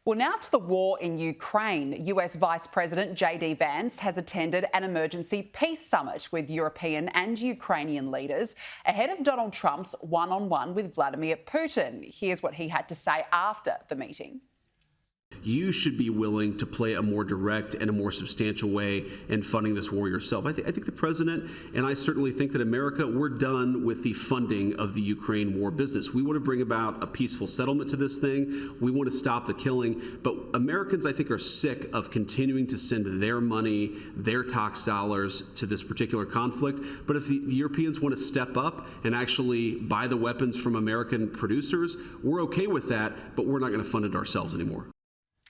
Well, now to the war in Ukraine. US Vice President JD Vance has attended an emergency peace summit with European and Ukrainian leaders ahead of Donald Trump's one-on-one with Vladimir Putin. Here's what he had to say after the meeting. You should be willing to play a more direct and a more substantial way in funding this war yourself. I think the president, and I certainly think that America, we're done with the funding of the Ukraine war business. We want to bring about a peaceful settlement to this thing. We want to stop the killing. But Americans, I think, are sick of continuing to send their money, their tax dollars to this particular conflict. But if the Europeans want to step up and actually buy the weapons from American producers, we're okay with that, but we're not going to fund it ourselves anymore.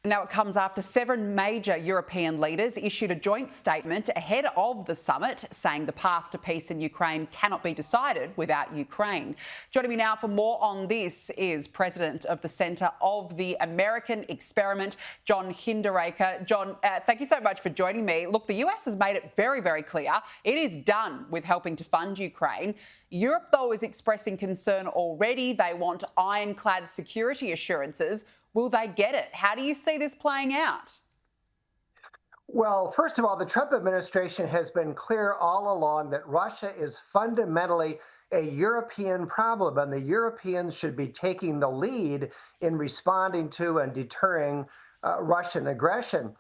Now, it comes after 7 major European leaders issued a joint statement ahead of the summit, saying the path to peace in Ukraine cannot be decided without Ukraine. Joining me now for more on this is President of the Centre of the American Experiment, John Hinderaker. John, thank you so much for joining me. Look, the US has made it very, very clear it is done with helping to fund Ukraine. Europe, though, is expressing concern already. They want ironclad security assurances. Will they get it? How do you see this playing out? Well, first of all, the Trump administration has been clear all along that Russia is fundamentally a European problem, and the Europeans should be taking the lead in responding to and deterring Russian aggression.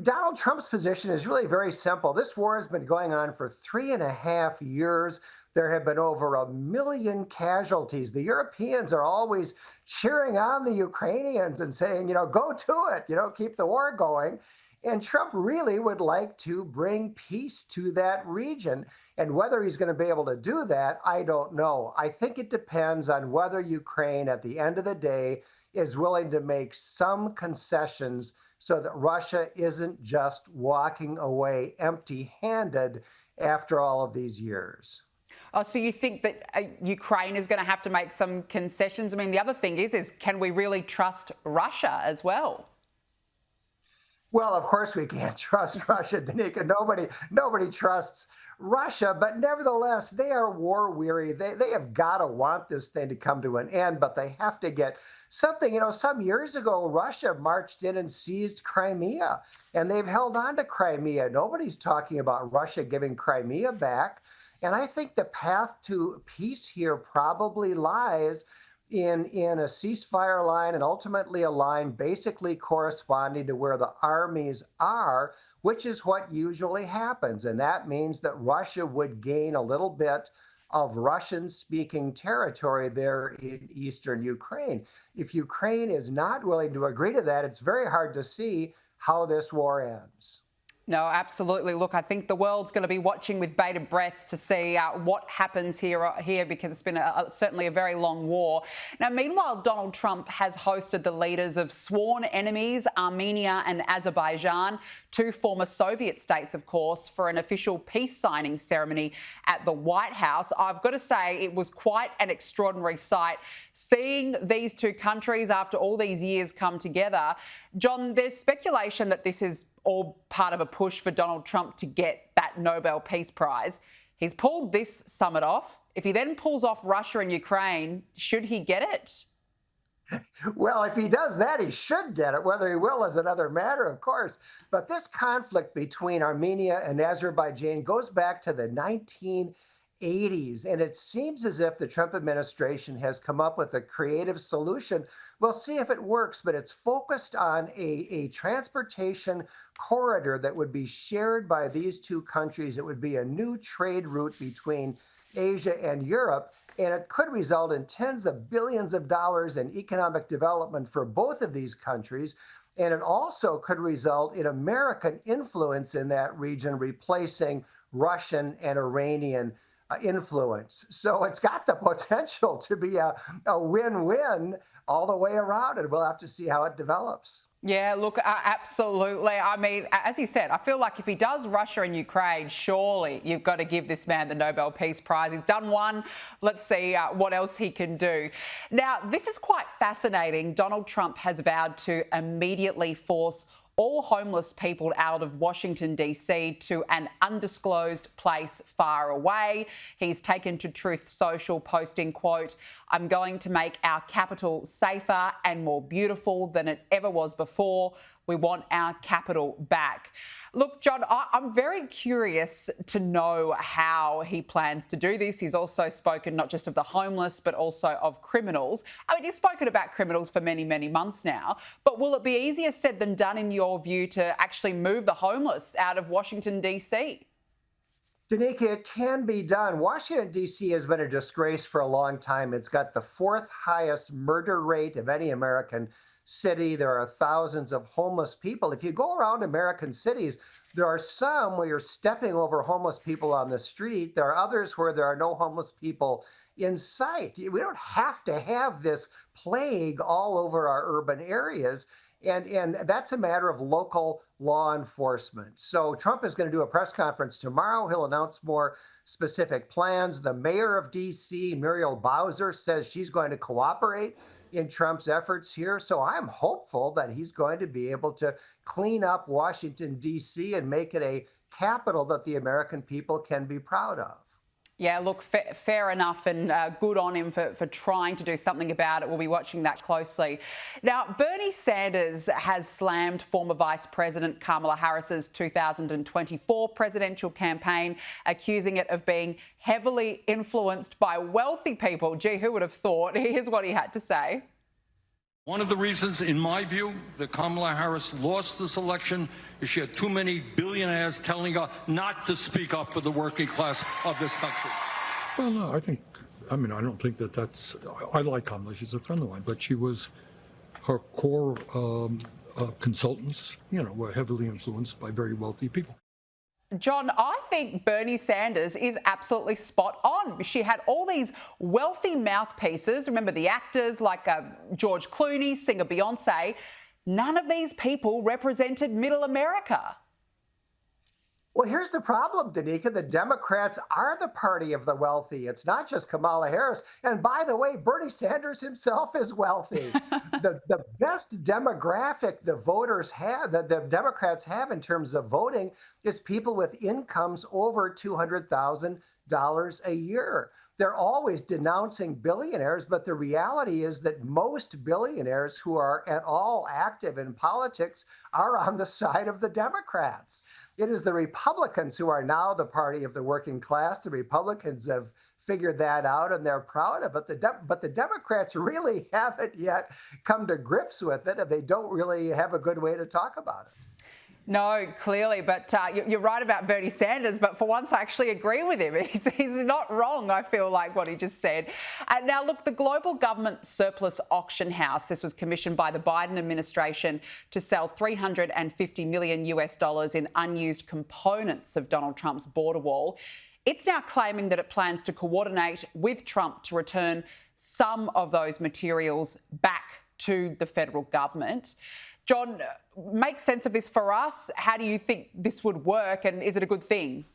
Donald Trump's position is really very simple. This war has been going on for 3.5 years. There have been over 1 million casualties. The Europeans are always cheering on the Ukrainians and saying, go to it, keep the war going. And Trump really would like to bring peace to that region. And whether he's going to be able to do that, I don't know. I think it depends on whether Ukraine, at the end of the day, is willing to make some concessions so that Russia isn't just walking away empty-handed after all of these years. Oh, so you think that Ukraine is going to have to make some concessions? I mean, the other thing is can we really trust Russia as well? Well, of course we can't trust Russia, Danica. Nobody trusts Russia, but nevertheless, they are war weary. They have got to want this thing to come to an end, but they have to get something. Some years ago, Russia marched in and seized Crimea, and they've held on to Crimea. Nobody's talking about Russia giving Crimea back. And I think the path to peace here probably lies in a ceasefire line and ultimately a line basically corresponding to where the armies are, which is what usually happens. And that means that Russia would gain a little bit of Russian-speaking territory there in eastern Ukraine. If Ukraine is not willing to agree to that, it's very hard to see how this war ends. No, absolutely. Look, I think the world's going to be watching with bated breath to see what happens here because it's been certainly a very long war. Now, meanwhile, Donald Trump has hosted the leaders of sworn enemies, Armenia and Azerbaijan, 2 former Soviet states, of course, for an official peace signing ceremony at the White House. I've got to say it was quite an extraordinary sight seeing these 2 countries after all these years come together. John, there's speculation that this is all part of a push for Donald Trump to get that Nobel Peace Prize. He's pulled this summit off. If he then pulls off Russia and Ukraine, should he get it? Well, if he does that, he should get it. Whether he will is another matter, of course. But this conflict between Armenia and Azerbaijan goes back to the 1980s, and it seems as if the Trump administration has come up with a creative solution. We'll see if it works, but it's focused on a transportation corridor that would be shared by these 2 countries. It would be a new trade route between Asia and Europe, and it could result in tens of billions of dollars in economic development for both of these countries. And it also could result in American influence in that region, replacing Russian and Iranian influence. So it's got the potential to be a win-win all the way around, and we'll have to see how it develops. Yeah, look, absolutely. I mean, as you said, I feel like if he does Russia and Ukraine, surely you've got to give this man the Nobel Peace Prize. He's done one. Let's see what else he can do. Now, this is quite fascinating. Donald Trump has vowed to immediately force all homeless people out of Washington, D.C. to an undisclosed place far away. He's taken to Truth Social, posting, quote, "I'm going to make our capital safer and more beautiful than it ever was before. We want our capital back." Look, John, I'm very curious to know how he plans to do this. He's also spoken not just of the homeless, but also of criminals. I mean, he's spoken about criminals for many, many months now. But will it be easier said than done, in your view, to actually move the homeless out of Washington, D.C.? Danica, it can be done. Washington, D.C. has been a disgrace for a long time. It's got the fourth highest murder rate of any American city. There are thousands of homeless people. If you go around American cities, there are some where you're stepping over homeless people on the street. There are others where there are no homeless people in sight. We don't have to have this plague all over our urban areas. And that's a matter of local law enforcement. So Trump is going to do a press conference tomorrow. He'll announce more specific plans. The mayor of D.C., Muriel Bowser, says she's going to cooperate in Trump's efforts here. So I'm hopeful that he's going to be able to clean up Washington, D.C. and make it a capital that the American people can be proud of. Yeah, look, fair enough, and good on him for trying to do something about it. We'll be watching that closely. Now, Bernie Sanders has slammed former Vice President Kamala Harris's 2024 presidential campaign, accusing it of being heavily influenced by wealthy people. Gee, who would have thought? Here's what he had to say. One of the reasons, in my view, that Kamala Harris lost this election is she had too many billionaires telling her not to speak up for the working class of this country. Well, no, I don't think that's, I like Kamala, she's a friend of mine, but she was, her core consultants, were heavily influenced by very wealthy people. John, I think Bernie Sanders is absolutely spot on. She had all these wealthy mouthpieces. Remember the actors like George Clooney, singer Beyonce. None of these people represented middle America. Well, here's the problem, Danica. The Democrats are the party of the wealthy. It's not just Kamala Harris. And by the way, Bernie Sanders himself is wealthy. the best demographic the voters have, that the Democrats have in terms of voting, is people with incomes over $200,000 a year. They're always denouncing billionaires, but the reality is that most billionaires who are at all active in politics are on the side of the Democrats. It is the Republicans who are now the party of the working class. The Republicans have figured that out and they're proud of it. But the Democrats really haven't yet come to grips with it, and they don't really have a good way to talk about it. No, clearly, but you're right about Bernie Sanders, but for once I actually agree with him. He's not wrong, I feel like, what he just said. Now, look, the Global Government Surplus Auction House, this was commissioned by the Biden administration to sell $350 million in unused components of Donald Trump's border wall. It's now claiming that it plans to coordinate with Trump to return some of those materials back to the federal government. John, make sense of this for us. How do you think this would work, and is it a good thing?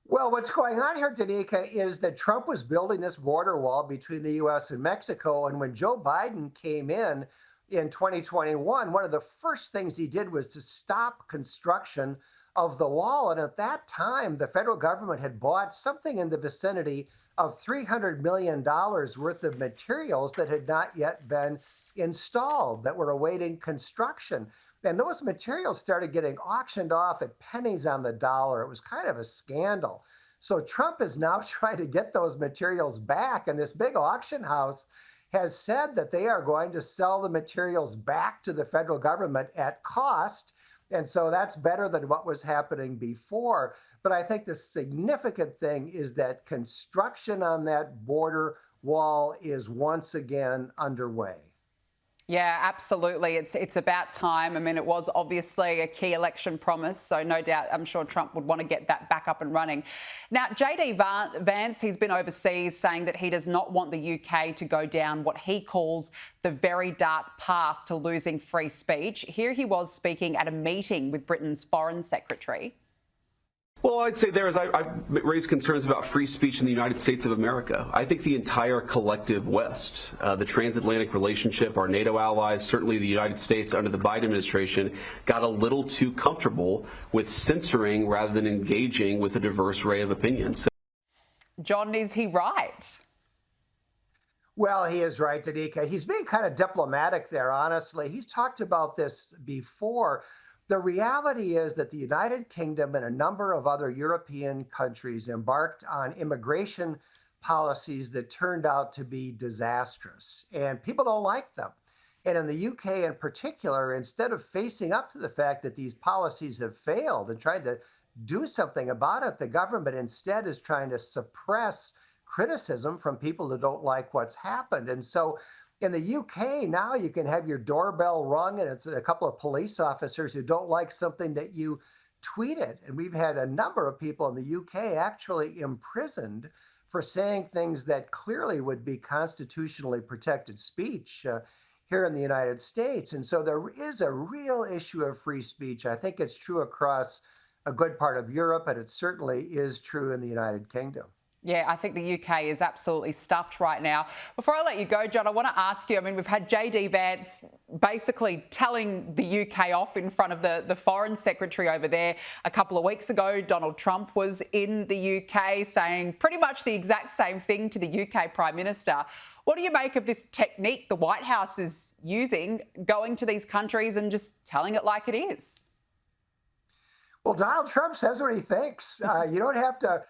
Well, what's going on here, Danica, is that Trump was building this border wall between the U.S. and Mexico. And when Joe Biden came in 2021, one of the first things he did was to stop construction of the wall. And at that time, the federal government had bought something in the vicinity of $300 million worth of materials that had not yet been installed, that were awaiting construction. And those materials started getting auctioned off at pennies on the dollar. It was kind of a scandal. So Trump is now trying to get those materials back. And this big auction house has said that they are going to sell the materials back to the federal government at cost. And so that's better than what was happening before. But I think the significant thing is that construction on that border wall is once again underway. Yeah, absolutely. It's about time. I mean, it was obviously a key election promise, so no doubt I'm sure Trump would want to get that back up and running. Now, JD Vance, he's been overseas saying that he does not want the UK to go down what he calls the very dark path to losing free speech. Here he was speaking at a meeting with Britain's Foreign Secretary. Well, I'd say I've raised concerns about free speech in the United States of America. I think the entire collective West, the transatlantic relationship, our NATO allies, certainly the United States under the Biden administration, got a little too comfortable with censoring rather than engaging with a diverse array of opinions. John, is he right? Well, he is right, Danica. He's being kind of diplomatic there, honestly. He's talked about this before. The reality is that the United Kingdom and a number of other European countries embarked on immigration policies that turned out to be disastrous, and people don't like them. And in the UK in particular, instead of facing up to the fact that these policies have failed and trying to do something about it, the government instead is trying to suppress criticism from people who don't like what's happened. And so in the UK, now you can have your doorbell rung and it's a couple of police officers who don't like something that you tweeted. And we've had a number of people in the UK actually imprisoned for saying things that clearly would be constitutionally protected speech here in the United States. And so there is a real issue of free speech. I think it's true across a good part of Europe, and it certainly is true in the United Kingdom. Yeah, I think the UK is absolutely stuffed right now. Before I let you go, John, I want to ask you, I mean, we've had JD Vance basically telling the UK off in front of the Foreign Secretary over there. A couple of weeks ago, Donald Trump was in the UK saying pretty much the exact same thing to the UK Prime Minister. What do you make of this technique the White House is using, going to these countries and just telling it like it is? Well, Donald Trump says what he thinks. You don't have to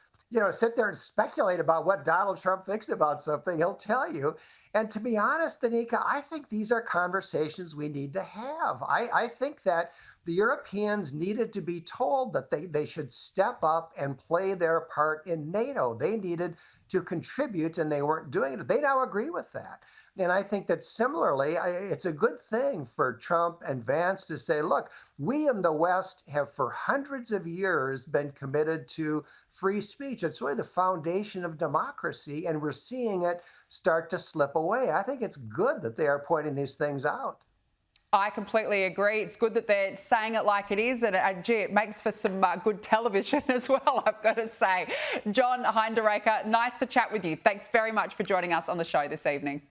sit there and speculate about what Donald Trump thinks about something. He'll tell you. And to be honest, Danica, I think these are conversations we need to have. I think that the Europeans needed to be told that they should step up and play their part in NATO. They needed to contribute, and they weren't doing it. They now agree with that. And I think that similarly, it's a good thing for Trump and Vance to say, look, we in the West have for hundreds of years been committed to free speech. It's really the foundation of democracy, and we're seeing it start to slip away. I think it's good that they are pointing these things out. I completely agree. It's good that they're saying it like it is, and gee, it makes for some good television as well, I've got to say. John Hinderaker, nice to chat with you. Thanks very much for joining us on the show this evening.